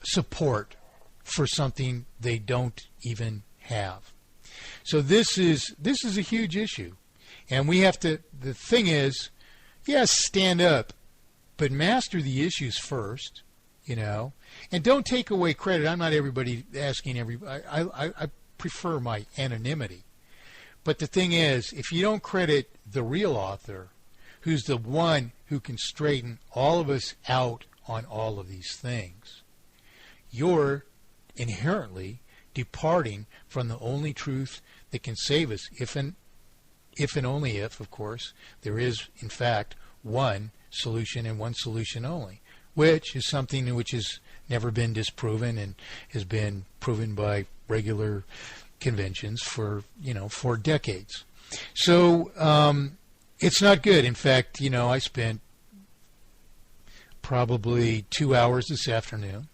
support for something they don't even have. So this is a huge issue, and we have to. The thing is, yes, stand up, but master the issues first, and don't take away credit. I'm not everybody asking everybody. I prefer my anonymity, but the thing is, if you don't credit the real author, who's the one who can straighten all of us out on all of these things, you're inherently departing from the only truth that can save us, if and only if, of course, there is, in fact, one solution and one solution only, which is something which has never been disproven and has been proven by regular conventions for decades. So it's not good. In fact, I spent probably 2 hours this afternoon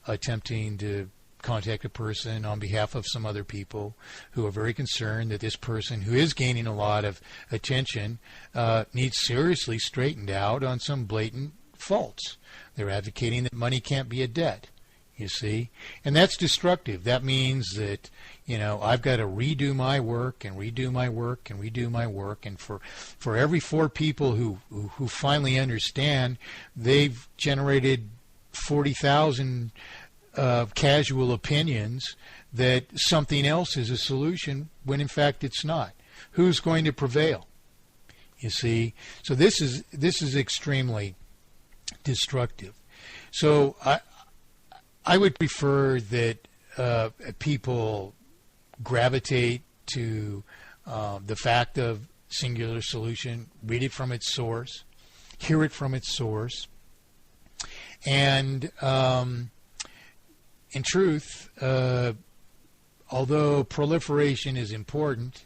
attempting to contact a person on behalf of some other people who are very concerned that this person, who is gaining a lot of attention, needs seriously straightened out on some blatant faults. They're advocating that money can't be a debt, you see, and that's destructive. That means that I've got to redo my work and redo my work and redo my work, and for every 4 people who finally understand, they've generated 40,000 casual opinions that something else is a solution when in fact it's not. Who's going to prevail? You see, so this is extremely destructive. So I would prefer that people gravitate to the fact of singular solution, read it from its source, hear it from its source, and in truth, although proliferation is important,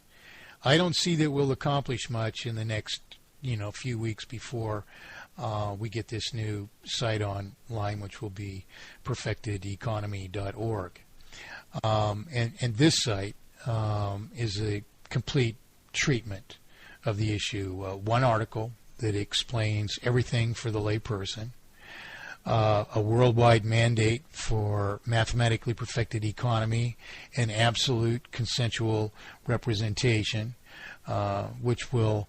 I don't see that we'll accomplish much in the next few weeks before we get this new site online, which will be perfectedeconomy.org. And this site is a complete treatment of the issue. One article that explains everything for the layperson. A worldwide mandate for mathematically perfected economy and absolute consensual representation, which will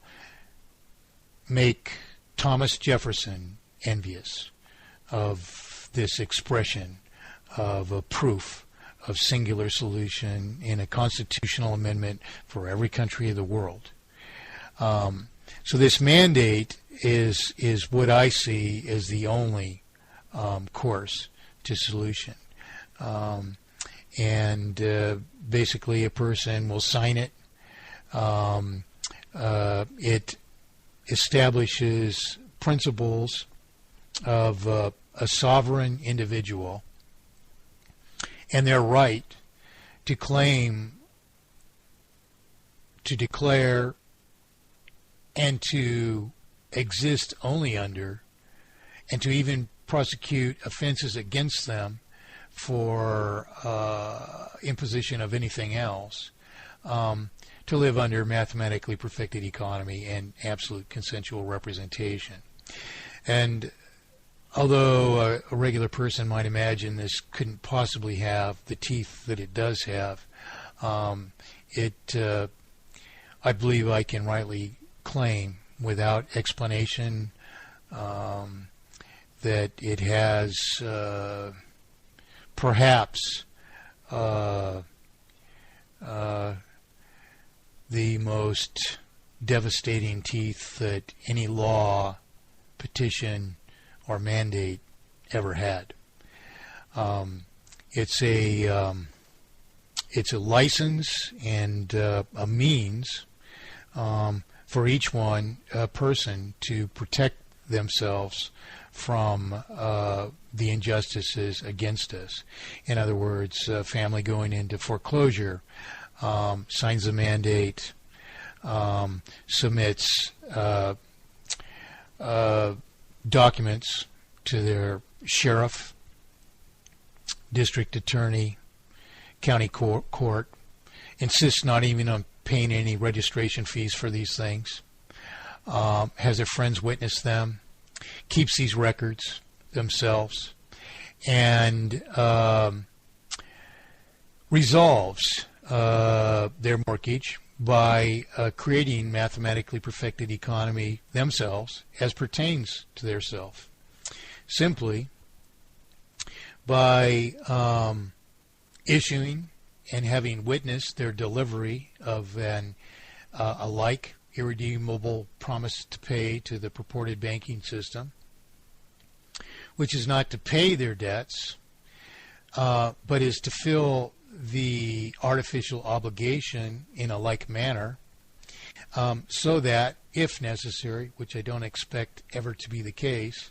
make Thomas Jefferson envious of this expression of a proof of singular solution in a constitutional amendment for every country of the world. So this mandate is what I see as the only course to solution. And basically a person will sign it. It establishes principles of a sovereign individual and their right to claim, to declare, and to exist only under, and to even prosecute offenses against them for imposition of anything else, to live under mathematically perfected economy and absolute consensual representation. And although a regular person might imagine this couldn't possibly have the teeth that it does have, I believe I can rightly claim without explanation that it has perhaps the most devastating teeth that any law, petition, or mandate ever had. It's a license and a means for each one person to protect themselves from the injustices against us. In other words, a family going into foreclosure signs a mandate, submits documents to their sheriff, district attorney, county court, insists not even on paying any registration fees for these things, has their friends witness them, keeps these records themselves, and resolves their mortgage by creating mathematically perfected economy themselves as pertains to their self, simply by issuing and having witnessed their delivery of a like irredeemable promise to pay to the purported banking system, which is not to pay their debts, but is to fill the artificial obligation in a like manner, so that, if necessary, which I don't expect ever to be the case,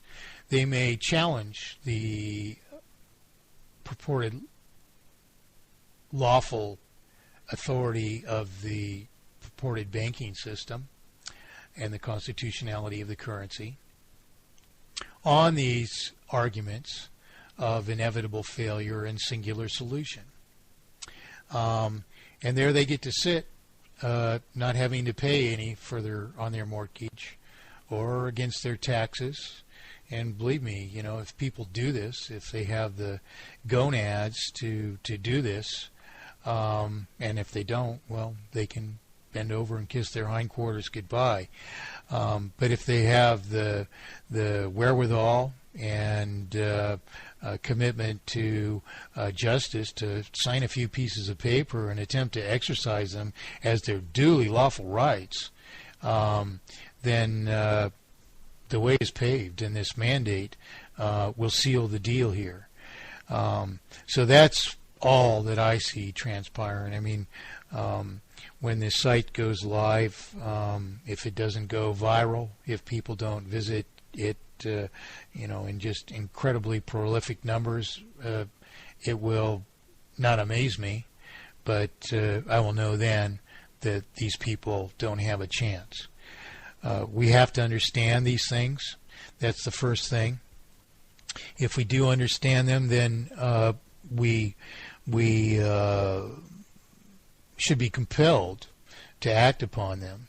they may challenge the purported lawful authority of the purported banking system and the constitutionality of the currency on these arguments of inevitable failure and singular solution. And there they get to sit, not having to pay any further on their mortgage or against their taxes. And believe me, you know, if people do this, if they have the gonads to do this, and if they don't, well, they can bend over and kiss their hindquarters goodbye. But if they have the wherewithal and commitment to justice to sign a few pieces of paper and attempt to exercise them as their duly lawful rights, then the way is paved, and this mandate will seal the deal here. So that's all that I see transpiring. I mean, when this site goes live, if it doesn't go viral, if people don't visit it, in just incredibly prolific numbers, it will not amaze me, but I will know then that these people don't have a chance. We have to understand these things. That's the first thing. If we do understand them, then we should be compelled to act upon them.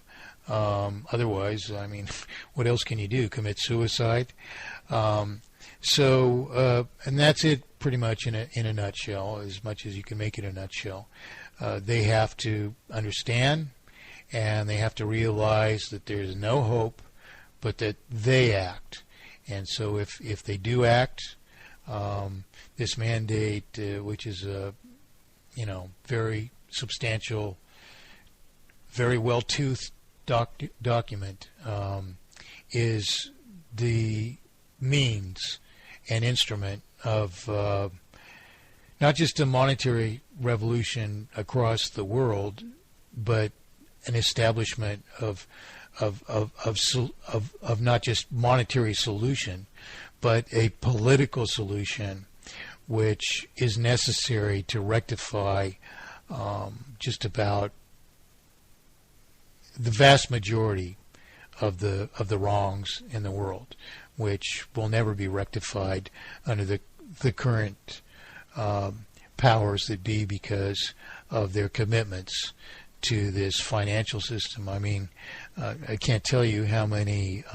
Otherwise, I mean, what else can you do? Commit suicide? And that's it pretty much in a nutshell, as much as you can make it a nutshell. They have to understand, and they have to realize that there's no hope, but that they act. And so if they do act, this mandate, which is a very substantial, very well-toothed document, is the means and instrument of not just a monetary revolution across the world, but an establishment of not just monetary solution, but a political solution which is necessary to rectify just about the vast majority of the wrongs in the world, which will never be rectified under the current powers that be because of their commitments to this financial system. I mean, I can't tell you how many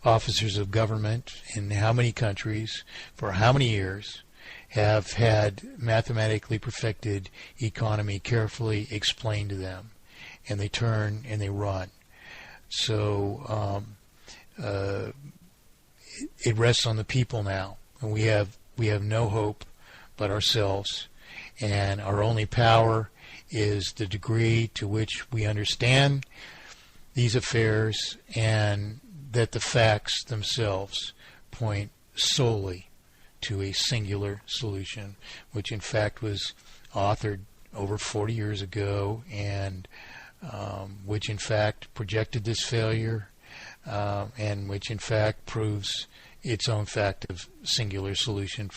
officers of government in how many countries for how many years have had mathematically perfected economy carefully explained to them, and they turn and they run. So it rests on the people now, and we have no hope but ourselves, and our only power is the degree to which we understand these affairs, and that the facts themselves point solely to a singular solution, which in fact was authored over 40 years ago, and which in fact projected this failure, and which in fact proves its own fact of singular solution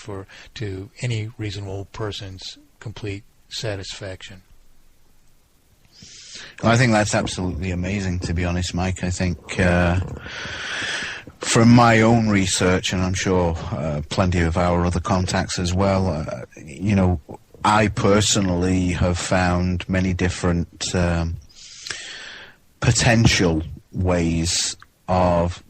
to any reasonable person's complete satisfaction. Well, I think that's absolutely amazing, to be honest, Mike. I think from my own research, and I'm sure plenty of our other contacts as well, I personally have found many different potential ways of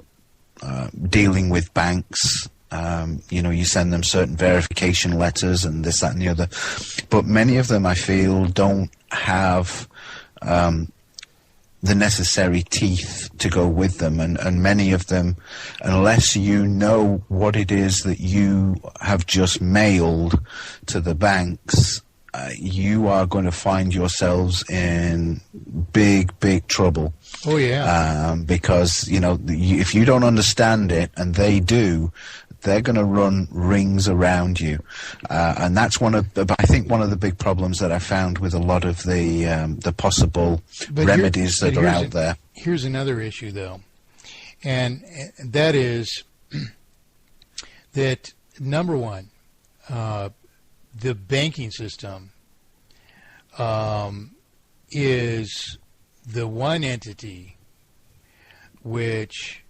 dealing with banks You send them certain verification letters and this, that, and the other. But many of them, I feel, don't have the necessary teeth to go with them. And many of them, unless you know what it is that you have just mailed to the banks, you are going to find yourselves in big, big trouble. Oh, yeah. Because, if you don't understand it, and they do, they're going to run rings around you. And that's one of the big problems that I found with a lot of the possible remedies that are out there. Here's another issue, though. And that is that, number one, the banking system is the one entity which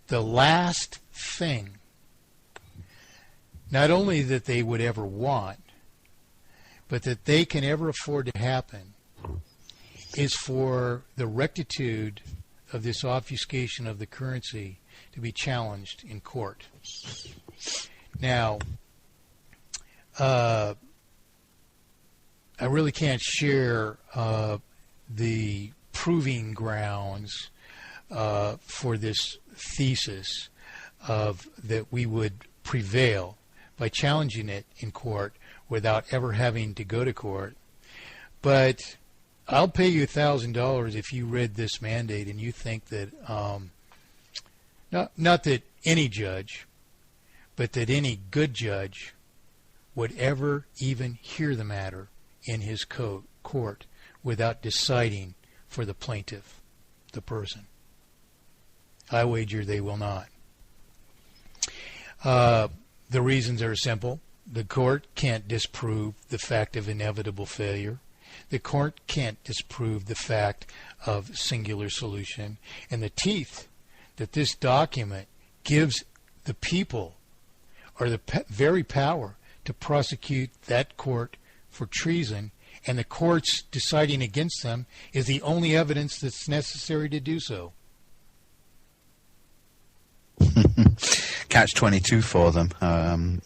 the last thing, not only that they would ever want, but that they can ever afford to happen, is for the rectitude of this obfuscation of the currency to be challenged in court. Now, I really can't share the proving grounds for this thesis of that we would prevail by challenging it in court without ever having to go to court. But I'll pay you $1,000 if you read this mandate and you think that, not that any judge, but that any good judge would ever even hear the matter in his court without deciding for the plaintiff, the person. I wager they will not. The reasons are simple. The court can't disprove the fact of inevitable failure. The court can't disprove the fact of singular solution. And the teeth that this document gives the people are the very power to prosecute that court for treason, and the courts deciding against them is the only evidence that's necessary to do so. Catch-22 for them.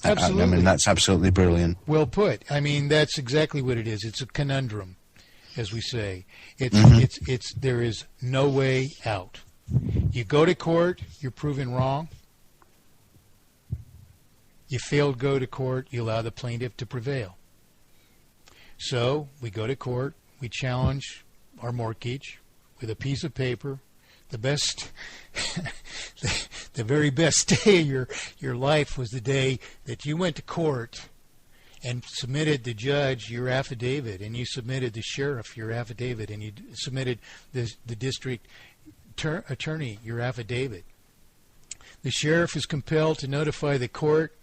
Absolutely. I mean, that's absolutely brilliant. Well put. I mean, that's exactly what it is. It's a conundrum, as we say. There is no way out. You go to court, you're proven wrong. You fail to go to court, you allow the plaintiff to prevail. So we go to court, we challenge our mortgage with a piece of paper. The best, the very best day of your life was the day that you went to court and submitted the judge your affidavit, and you submitted the sheriff your affidavit, and you submitted the district attorney your affidavit. The sheriff is compelled to notify the court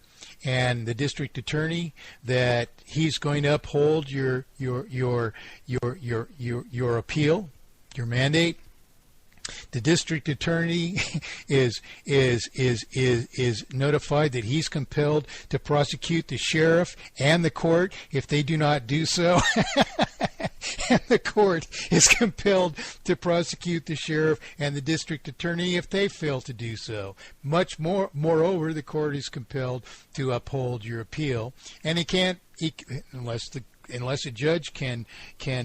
and the district attorney that he's going to uphold your appeal, your mandate. The district attorney is notified that he's compelled to prosecute the sheriff and the court if they do not do so. And the court is compelled to prosecute the sheriff and the district attorney if they fail to do so. Moreover, the court is compelled to uphold your appeal, and unless a judge can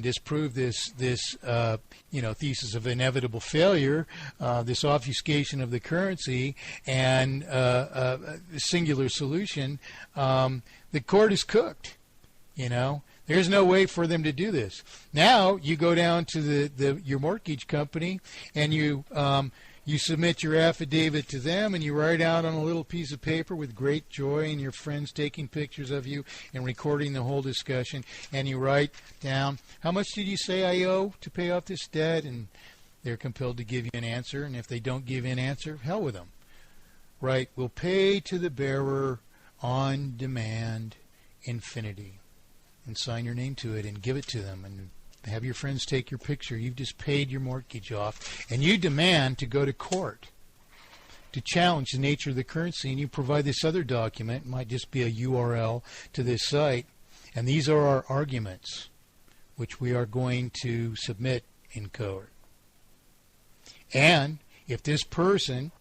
disprove this thesis of inevitable failure, this obfuscation of the currency and singular solution, the court is cooked. There's no way for them to do this. Now you go down to your mortgage company and you submit your affidavit to them, and you write out on a little piece of paper with great joy and your friends taking pictures of you and recording the whole discussion, and you write down, how much did you say I owe to pay off this debt? And they're compelled to give you an answer, and if they don't give you an answer, hell with them. Right, we'll pay to the bearer on demand infinity, and sign your name to it and give it to them, and have your friends take your picture. You've just paid your mortgage off, and you demand to go to court to challenge the nature of the currency, and you provide this other document. It might just be a URL to this site, and these are our arguments which we are going to submit in court. And if this person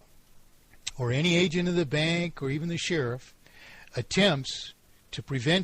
or any agent of the bank or even the sheriff attempts to prevent